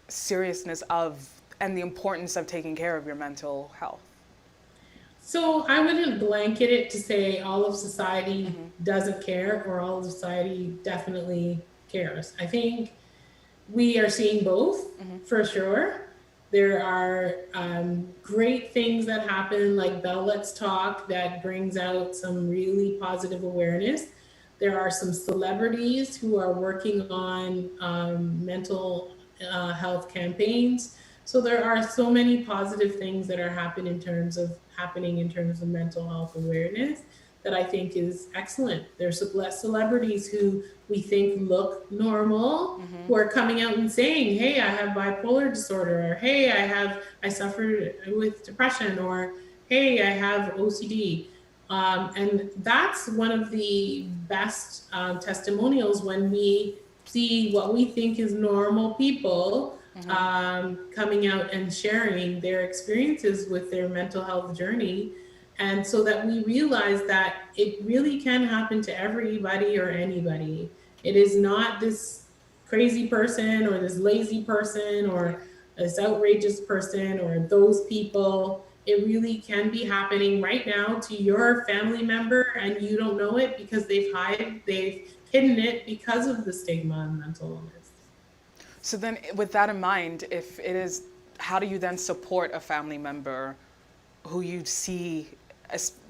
Speaker 1: seriousness of and the importance of taking care of your mental health?
Speaker 2: So I wouldn't blanket it to say all of society doesn't care, or all of society definitely cares. I think we are seeing both, for sure. There are great things that happen, like Bell Let's Talk, that brings out some really positive awareness. There are some celebrities who are working on mental health campaigns. So there are so many positive things that are happening in terms of mental health awareness. that I think is excellent. There's celebrities who we think look normal, who are coming out and saying, hey, I have bipolar disorder, or hey, I suffer with depression, or hey, I have OCD. And that's one of the best testimonials when we see what we think is normal people coming out and sharing their experiences with their mental health journey. And so that we realize that it really can happen to everybody or anybody. It is not this crazy person or this lazy person or this outrageous person or those people. It really can be happening right now to your family member, and you don't know it because they've hidden it because of the stigma on mental illness.
Speaker 1: So then, with that in mind, if it is, how do you then support a family member who you see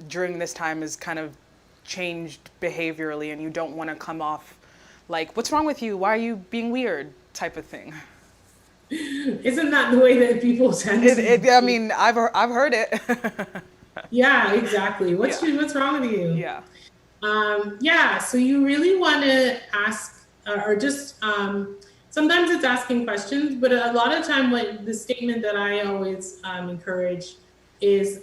Speaker 1: during this time is kind of changed behaviorally, and you don't want to come off like, what's wrong with you? Why are you being weird? Type of thing.
Speaker 2: Isn't that the way that people tend to?
Speaker 1: I mean, I've heard it.
Speaker 2: Yeah, exactly. What's wrong with you?
Speaker 1: Yeah.
Speaker 2: Yeah. So you really want to ask, or just sometimes it's asking questions, but a lot of time, what the statement that I always encourage is,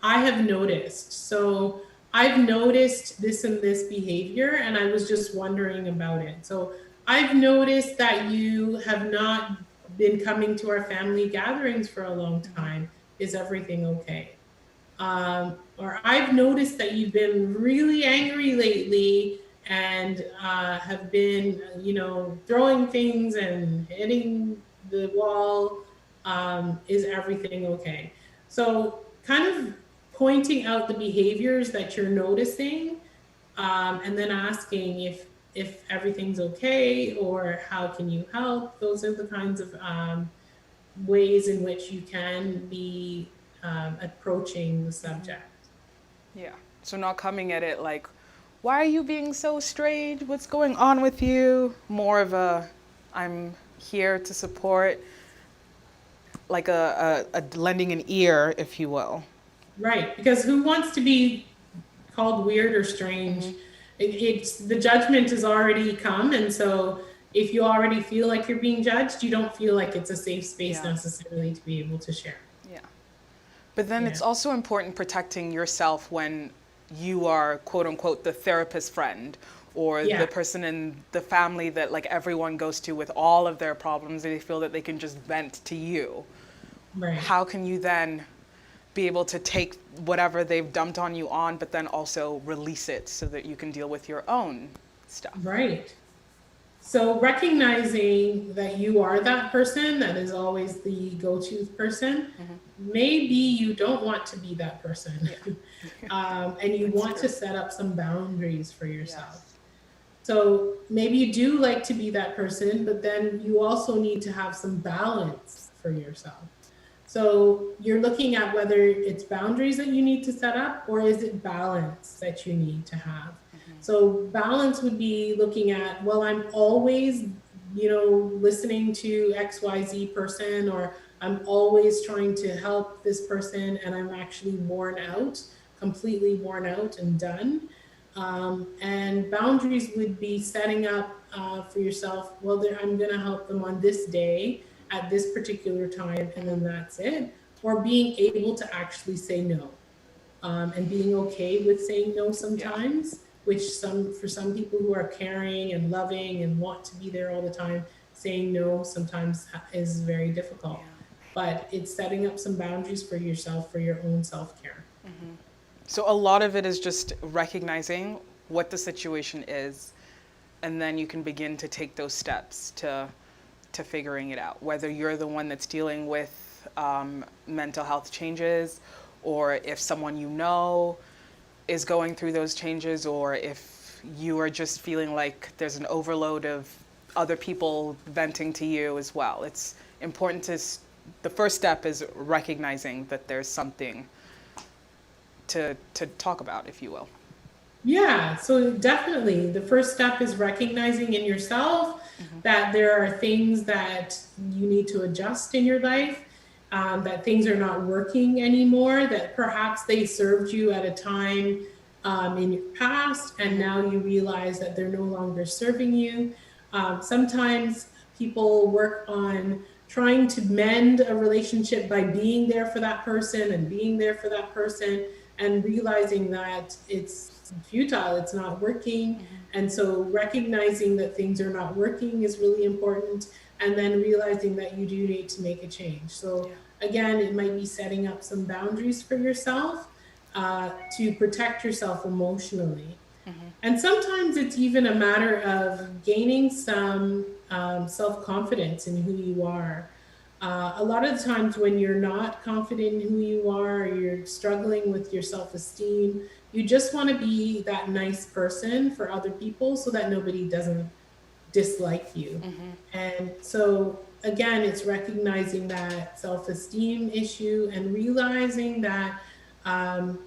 Speaker 2: I have noticed. So I've noticed this and this behavior, and I was just wondering about it. So I've noticed that you have not been coming to our family gatherings for a long time. Is everything okay? Or I've noticed that you've been really angry lately and have been, throwing things and hitting the wall. Is everything okay? So kind of pointing out the behaviors that you're noticing, and then asking if everything's okay or how can you help. Those are the kinds of ways in which you can be approaching the subject.
Speaker 1: Yeah. So not coming at it like, why are you being so strange? What's going on with you? More of a, I'm here to support, like a lending an ear, if you will.
Speaker 2: Right, because who wants to be called weird or strange? It's the judgment has already come, and so if you already feel like you're being judged, you don't feel like it's a safe space necessarily to be able to share.
Speaker 1: Yeah. But then it's also important protecting yourself when you are, quote unquote, the therapist friend or the person in the family that like everyone goes to with all of their problems, and they feel that they can just vent to you.
Speaker 2: Right.
Speaker 1: How can you then be able to take whatever they've dumped on you on, but then also release it so that you can deal with your own stuff?
Speaker 2: Right. So recognizing that you are that person that is always the go-to person, maybe you don't want to be that person. And you want to set up some boundaries for yourself. So maybe you do like to be that person, but then you also need to have some balance for yourself. So you're looking at whether it's boundaries that you need to set up, or is it balance that you need to have. So balance would be looking at, well, I'm always, listening to XYZ person, or I'm always trying to help this person and I'm actually worn out, completely worn out and done. And boundaries would be setting up for yourself, well, I'm going to help them on this day at this particular time, and then that's it. Or being able to actually say no, and being okay with saying no sometimes, which for some people who are caring and loving and want to be there all the time, saying no sometimes is very difficult. But it's setting up some boundaries for yourself, for your own self-care.
Speaker 1: So a lot of it is just recognizing what the situation is, and then you can begin to take those steps to figuring it out, whether you're the one that's dealing with mental health changes, or if someone you know is going through those changes, or if you are just feeling like there's an overload of other people venting to you as well. It's important the first step is recognizing that there's something to talk about, if you will.
Speaker 2: Yeah, so definitely the first step is recognizing in yourself that there are things that you need to adjust in your life, that things are not working anymore, that perhaps they served you at a time in your past, and now you realize that they're no longer serving you. Sometimes people work on trying to mend a relationship by being there for that person and being there for that person, and realizing that it's futile, it's not working. And so recognizing that things are not working is really important, and then realizing that you do need to make a change. So again, it might be setting up some boundaries for yourself to protect yourself emotionally. And sometimes it's even a matter of gaining some self confidence in who you are. A lot of the times, when you're not confident in who you are, or you're struggling with your self esteem, you just want to be that nice person for other people so that nobody doesn't dislike you. And so, again, it's recognizing that self esteem issue and realizing that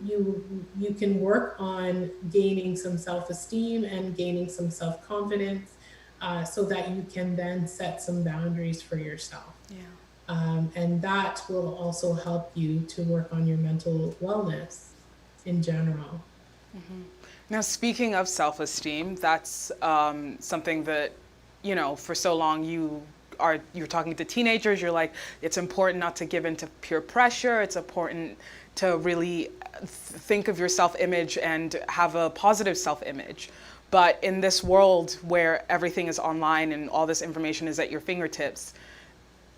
Speaker 2: you can work on gaining some self esteem and gaining some self confidence, so that you can then set some boundaries for yourself. And that will also help you to work on your mental wellness in general.
Speaker 1: Now, speaking of self-esteem, that's something that, for so long you're talking to teenagers. You're like, it's important not to give in to peer pressure. It's important to really think of your self-image and have a positive self-image. But in this world where everything is online and all this information is at your fingertips,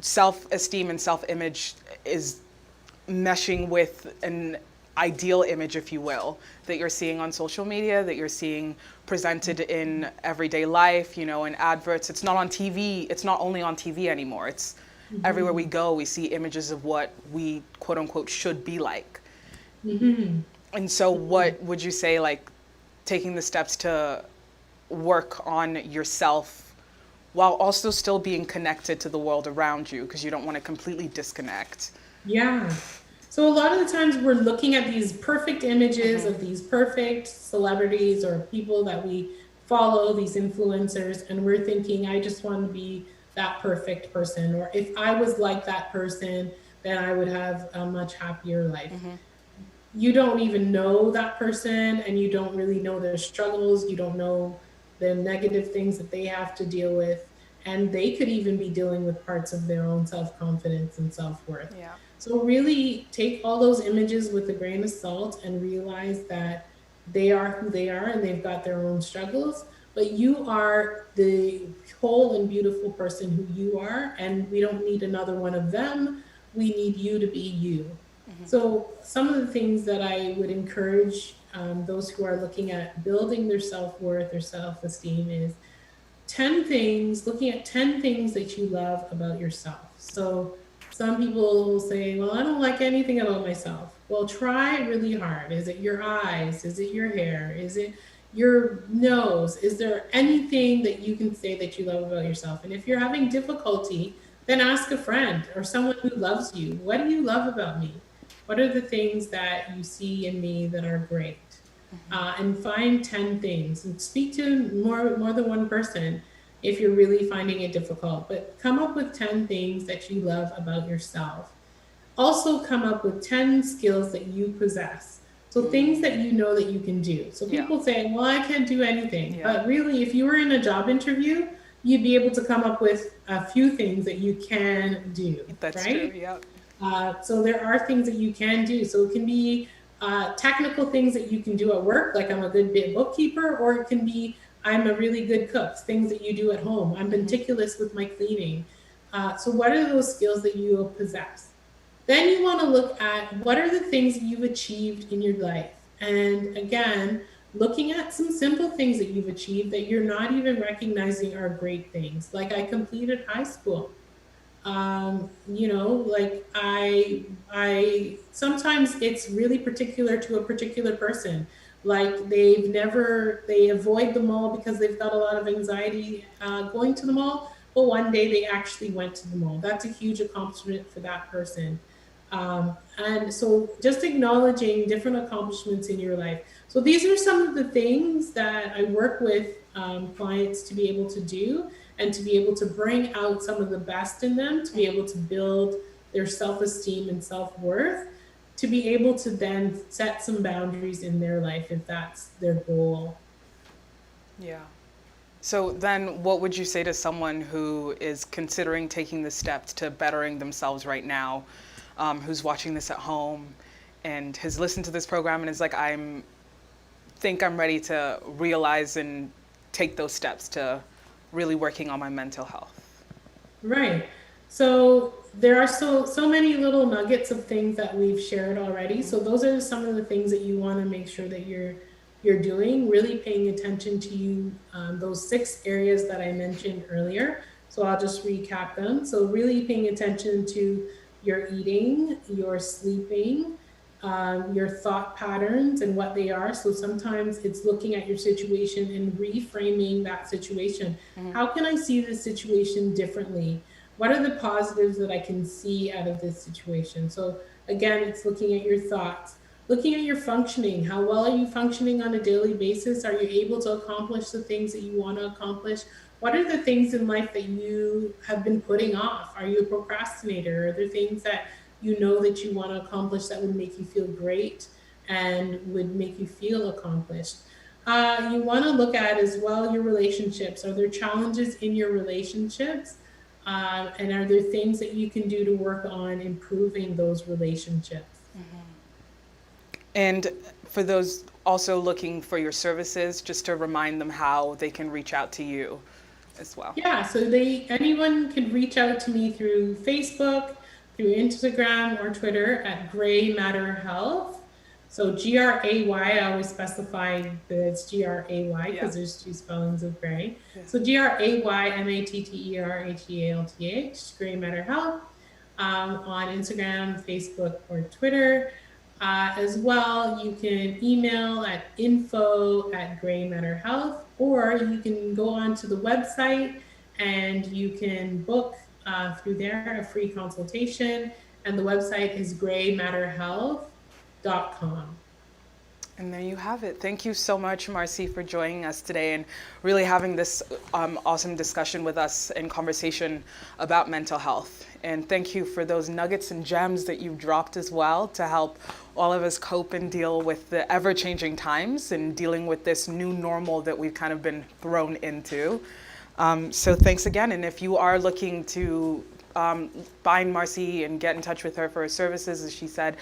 Speaker 1: self-esteem and self-image is meshing with an ideal image, if you will, that you're seeing on social media, that you're seeing presented in everyday life, in adverts. It's not on TV. It's not only on TV anymore. It's everywhere we go, we see images of what we, quote unquote, should be like. And so what would you say, like, taking the steps to work on yourself while also still being connected to the world around you, because you don't want to completely disconnect?
Speaker 2: Yeah. So a lot of the times we're looking at these perfect images of these perfect celebrities or people that we follow, these influencers, and we're thinking, I just want to be that perfect person. Or if I was like that person, then I would have a much happier life. You don't even know that person, and you don't really know their struggles. You don't know the negative things that they have to deal with. And they could even be dealing with parts of their own self confidence and self worth.
Speaker 1: Yeah.
Speaker 2: So, really take all those images with a grain of salt and realize that they are who they are and they've got their own struggles. But you are the whole and beautiful person who you are, and we don't need another one of them. We need you to be you. So, some of the things that I would encourage those who are looking at building their self worth or self esteem is 10 things, looking at 10 things that you love about yourself. So, some people will say, well, I don't like anything about myself. Well, try really hard. Is it your eyes? Is it your hair? Is it your nose? Is there anything that you can say that you love about yourself? And if you're having difficulty, then ask a friend or someone who loves you. What do you love about me? What are the things that you see in me that are great? And find 10 things and speak to more than one person if you're really finding it difficult. But come up with 10 things that you love about yourself. Also, come up with 10 skills that you possess. So, things that you know that you can do. So, people say, well, I can't do anything. But really, if you were in a job interview, you'd be able to come up with a few things that you can do.
Speaker 1: That's
Speaker 2: right?
Speaker 1: true, yeah.
Speaker 2: So there are things that you can do. So it can be technical things that you can do at work, like I'm a good bookkeeper, or it can be I'm a really good cook, things that you do at home. I'm meticulous with my cleaning. So what are those skills that you possess? Then you want to look at what are the things that you've achieved in your life. And again, looking at some simple things that you've achieved that you're not even recognizing are great things. Like I completed high school. Like I sometimes it's really particular to a particular person. Like they avoid the mall because they've got a lot of anxiety going to the mall, but one day they actually went to the mall. That's a huge accomplishment for that person. And so just acknowledging different accomplishments in your life. So these are some of the things that I work with clients to be able to do, and to be able to bring out some of the best in them, to be able to build their self-esteem and self-worth. to be able to then set some boundaries in their life if that's their goal.
Speaker 1: Yeah. So then what would you say to someone who is considering taking the steps to bettering themselves right now, who's watching this at home and has listened to this program and is like, think I'm ready to realize and take those steps to really working on my mental health?
Speaker 2: Right. So there are so many little nuggets of things that we've shared already. So those are some of the things that you want to make sure that you're doing, really paying attention to those 6 areas that I mentioned earlier. So I'll just recap them. So really paying attention to your eating, your sleeping, your thought patterns and what they are. So sometimes it's looking at your situation and reframing that situation. How can I see this situation differently? What are the positives that I can see out of this situation? So again, it's looking at your thoughts, looking at your functioning. How well are you functioning on a daily basis? Are you able to accomplish the things that you want to accomplish? What are the things in life that you have been putting off? Are you a procrastinator? Are there things that you know that you want to accomplish that would make you feel great and would make you feel accomplished? You want to look at as well your relationships. Are there challenges in your relationships? And are there things that you can do to work on improving those relationships?
Speaker 1: And for those also looking for your services, just to remind them how they can reach out to you as well.
Speaker 2: Yeah, so anyone can reach out to me through Facebook, through Instagram or Twitter at Gray Matter Health. So Gray, I always specify that it's Gray because there's 2 spellings of gray. Yeah. So GrayMatterHealth, Gray Matter Health, on Instagram, Facebook, or Twitter. As well, you can email at info@GrayMatterHealth, or you can go onto the website and you can book through there a free consultation. And the website is graymatterhealth.com.
Speaker 1: And there you have it. Thank you so much, Marci, for joining us today and really having this awesome discussion with us and conversation about mental health. And thank you for those nuggets and gems that you've dropped as well to help all of us cope and deal with the ever-changing times and dealing with this new normal that we've kind of been thrown into. So thanks again. And if you are looking to find Marci and get in touch with her for her services, as she said,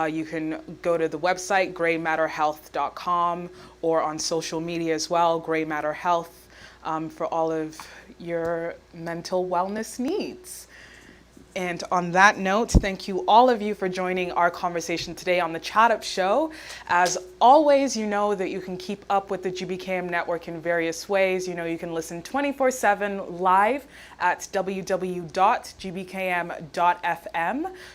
Speaker 1: you can go to the website, graymatterhealth.com, or on social media as well, Gray Matter Health, for all of your mental wellness needs. And on that note, thank you all of you for joining our conversation today on the Chatt Up Show. As always, you know that you can keep up with the GBKM network in various ways. You know, you can listen 24/7 live at www.gbkm.fm.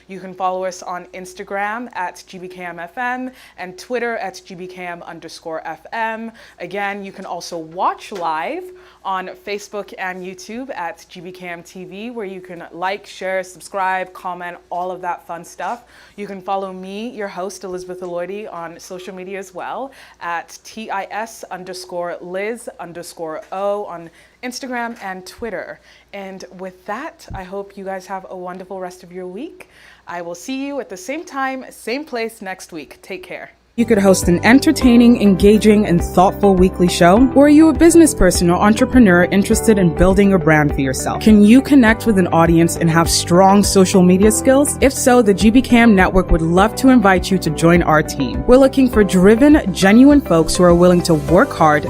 Speaker 1: You can follow us on Instagram at gbkmfm and Twitter at gbkm_fm. Again, you can also watch live on Facebook and YouTube at GBKM TV, where you can like, share, subscribe, comment, all of that fun stuff. You can follow me, your host, Elizabeth Eloidy, on social media as well at TIS_Liz_O on Instagram and Twitter. And with that, I hope you guys have a wonderful rest of your week. I will see you at the same time, same place next week. Take care. You could host an entertaining, engaging, and thoughtful weekly show. Or are you a business person or entrepreneur interested in building a brand for yourself? Can you connect with an audience and have strong social media skills? If so, the GBKM Network would love to invite you to join our team. We're looking for driven, genuine folks who are willing to work hard